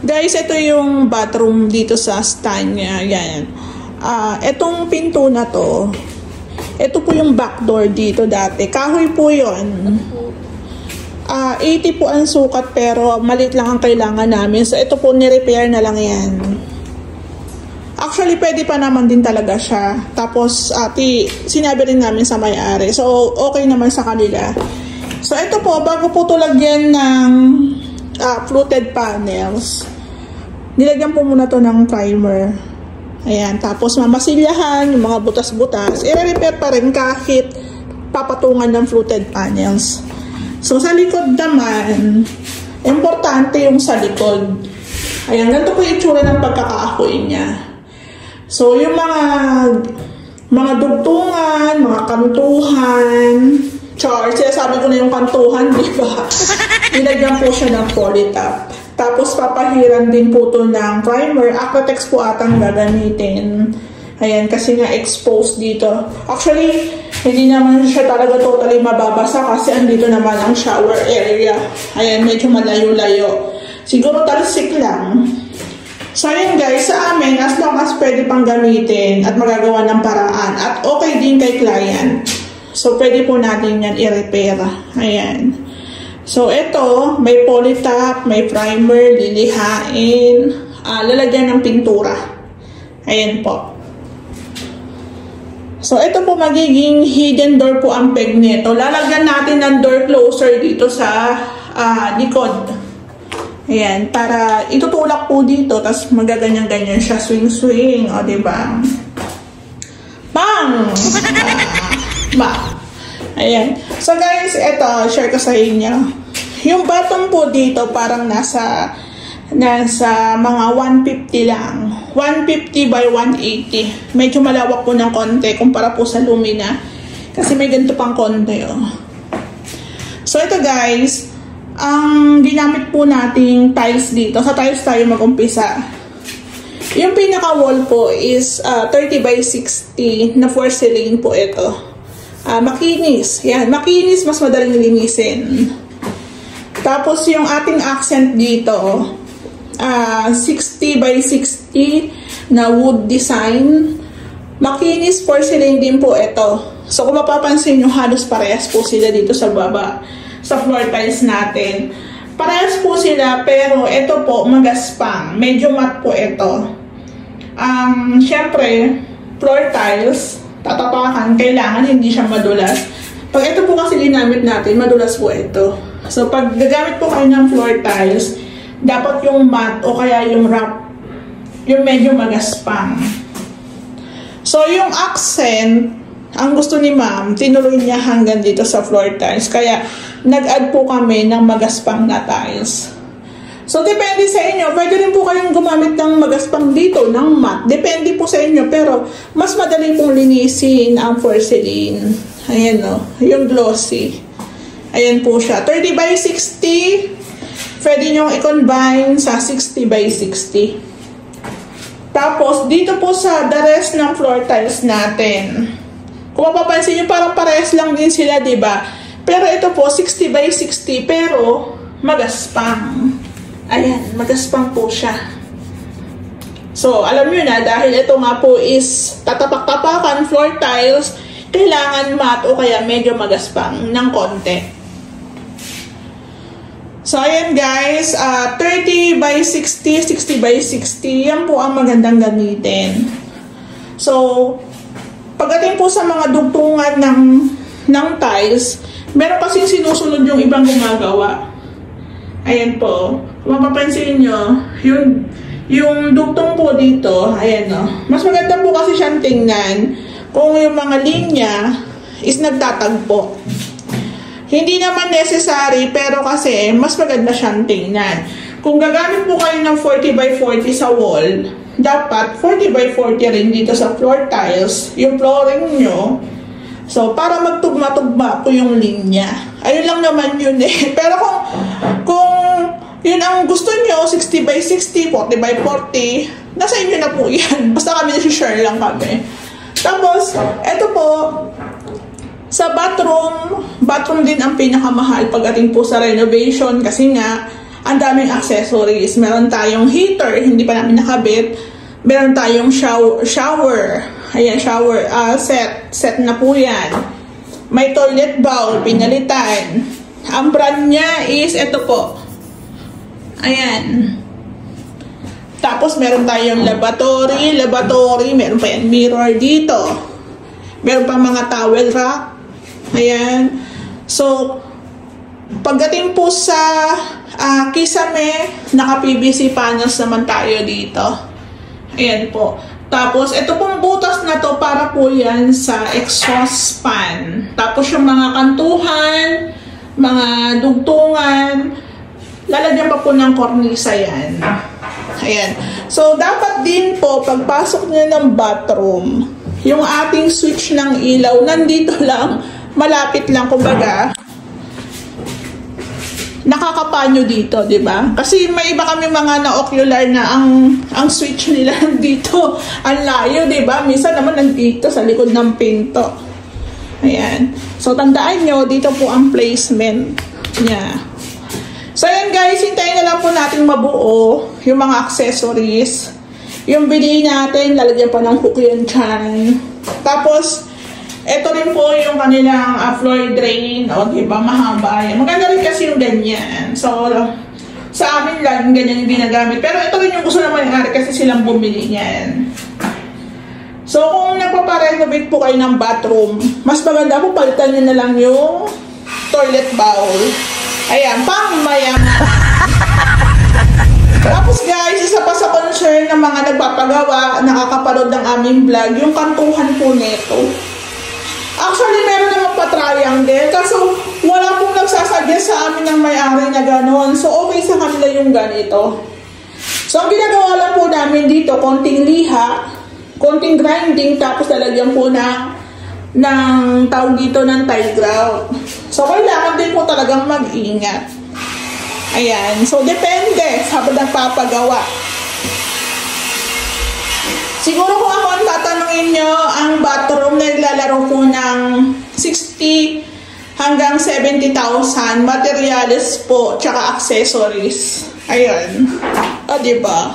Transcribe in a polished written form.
Guys, ito yung bathroom dito sa stand niya. Yan. Itong pinto na to, ito po yung back door dito dati. Kahoy po yun. 80 po ang sukat pero maliit lang ang kailangan namin. So, ito po ni-repair na lang yan. Actually, pwede pa naman din talaga siya. Tapos, sinabi rin namin sa may-ari. So, okay naman sa kanila. So, ito po, bago po ito lagyan ng fluted panels, nilagyan po muna to ng primer. Ayan, tapos mamasilyahan yung mga butas-butas. I-repair pa rin kahit papatungan ng fluted panels. So, sa likod naman, importante yung sa likod. Ayan, ganito po yung itsura ng pagkakaakoy niya. So, yung mga dugtungan, mga kantuhan, sinasabi ko na yung kantuhan, di ba? Nilagyan po siya ng polytop. Tapos, papahiran din po ito ng primer. Acrotex po atang gagamitin. Ayan, kasi nga exposed dito. Actually, hindi naman siya talaga totally mababasa kasi andito naman ang shower area. Ayan, medyo malayo-layo. Siguro talsik lang. So, ayan guys, sa amin, as long as pwede pang gamitin at magagawa ng paraan at okay din kay client. So, pwede po natin yan i-repair. Ayan. So, ito, may polytop, may primer, lilihain, lalagyan ng pintura. Ayan po. So, ito po magiging hidden door po ang peg nito. Lalagyan natin ng door closer dito sa likod. Ayan, para itutulak po dito, tapos magaganyan-ganyan siya, swing-swing, o diba? Bang! Ayan. So guys, ito, share ko sa inyo. Yung bottom po dito, parang nasa mga 150 lang. 150 by 180. Medyo malawak po ng konti, kumpara po sa Lumina. Kasi may ganito pang konti, oh. So ito guys, ang ginamit po nating tiles dito. Sa tiles tayo mag-umpisa. Yung pinaka-wall po is 30 by 60 na porcelain po ito. Makinis. Yan. Makinis, mas madaling linisin. Tapos yung ating accent dito, 60 by 60 na wood design. Makinis porcelain din po ito. So kung mapapansin nyo, halos parehas po sila dito sa baba. Sa floor tiles natin. Parehas po sila, pero ito po, magaspang. Medyo matte po ito. Siyempre, floor tiles, tatapakan, kailangan hindi siya madulas. Pag ito po kasi ginamit natin, madulas po ito. So, pag gagamit po kayo ng floor tiles, dapat yung matte o kaya yung wrap, yung medyo magaspang. So, yung accent, ang gusto ni ma'am, tinuloy niya hanggang dito sa floor tiles. Kaya, nag-add po kami ng magaspang na tiles. So, depende sa inyo. Pwede rin po kayong gumamit ng magaspang dito, ng matte. Depende po sa inyo. Pero, mas madali pong linisin ang porcelain. Ayan o, yung glossy. Ayan po siya. 30 by 60. Pwede nyo i-combine sa 60 by 60. Tapos, dito po sa the rest ng floor tiles natin. Kung mapapansin nyo, parang parehas lang din sila, diba? Pero ito po, 60 by 60, pero magaspang. Ayan, magaspang po siya. So, alam nyo na, dahil ito nga po is tatapak-tapakan floor tiles, kailangan matte o kaya medyo magaspang ng konti. So, ayan guys, 30 by 60, 60 by 60, yan po ang magandang gamitin. So, pagdating po sa mga dugtungan ng tiles, meron kasing sinusunod yung ibang gumagawa. Ayan po. Kung mapapansin nyo, yung dugtong po dito, ayan o. Mas maganda po kasi siyang tingnan kung yung mga linya is nagtatagpo. Hindi naman necessary, pero kasi mas maganda siyang tingnan. Kung gagamit po kayo ng 40 by 40 sa wall, dapat 40 by 40 rin dito sa floor tiles, yung flooring nyo. So, para magtugma-tugma po yung linya. Ayun lang naman yun eh. Pero kung yun ang gusto nyo, 60 by 60, 40 by 40, nasa inyo na po yan. Basta kami nasi-share lang kami. Tapos, eto po, sa bathroom din ang pinakamahal pagdating po sa renovation kasi nga, ang daming accessories. Meron tayong heater, hindi pa namin nakabit. Meron tayong shower. Ayan, shower set na po yan. May toilet bowl, pinalitan. Ang brand niya is ito po. Ayan. Tapos meron tayong lavatory, meron pa yan mirror dito. Meron pa mga towel rack. Ayan. So, pagdating po sa kisame, naka-PVC panels naman tayo dito. Ayan po. Tapos, ito pong butas na to para po yan sa exhaust fan. Tapos, yung mga kantuhan, mga dugtungan, lalagyan pa po ng kornisa yan. Ayan. So, dapat din po, pagpasok niyo ng bathroom, yung ating switch ng ilaw, nandito lang, malapit lang, kumbaga, nakakapanyo dito, di ba? Kasi may iba kami mga na-ocular na ang switch nila dito, ang layo, di ba? Minsan naman nandito sa likod ng pinto. Ayan. So, tandaan nyo, dito po ang placement niya. So, ayan guys, hintayin na lang po natin mabuo yung mga accessories. Yung bili natin, lalagyan pa ng hook yan dyan. Tapos, ito rin po yung kanilang floor drain. O, diba? Mahaba yan. Maganda rin kasi yung ganyan. So, sa amin lang, ganyan yung ginagamit. Pero ito rin yung gusto naman yung ari kasi silang bumili niyan. So, kung nagpaparenovate po kayo ng bathroom, mas maganda po palitan nyo na lang yung toilet bowl. Ayan, pang mayaman. Tapos guys, isa pa sa concern ng mga nagpapagawa, nakakaparod ng aming vlog, yung kantuhan po neto. Actually, meron naman pa-triangle, kaso wala pong nagsasuggest sa amin ng may-ari na gano'n. So, okay sa kanila yung ganito. So, ang ginagawa lang po namin dito, konting liha, konting grinding, tapos lalagyan po ng tawag dito ng tile grout. So, kailangan din po talagang mag-ingat. Ayan. So, depende sa nagpapagawa. Siguro kung ako ang tatanungin nyo, ang bathroom na naglalaro po ng 60 hanggang 70,000 materials po, tsaka accessories. Ayan. O, diba?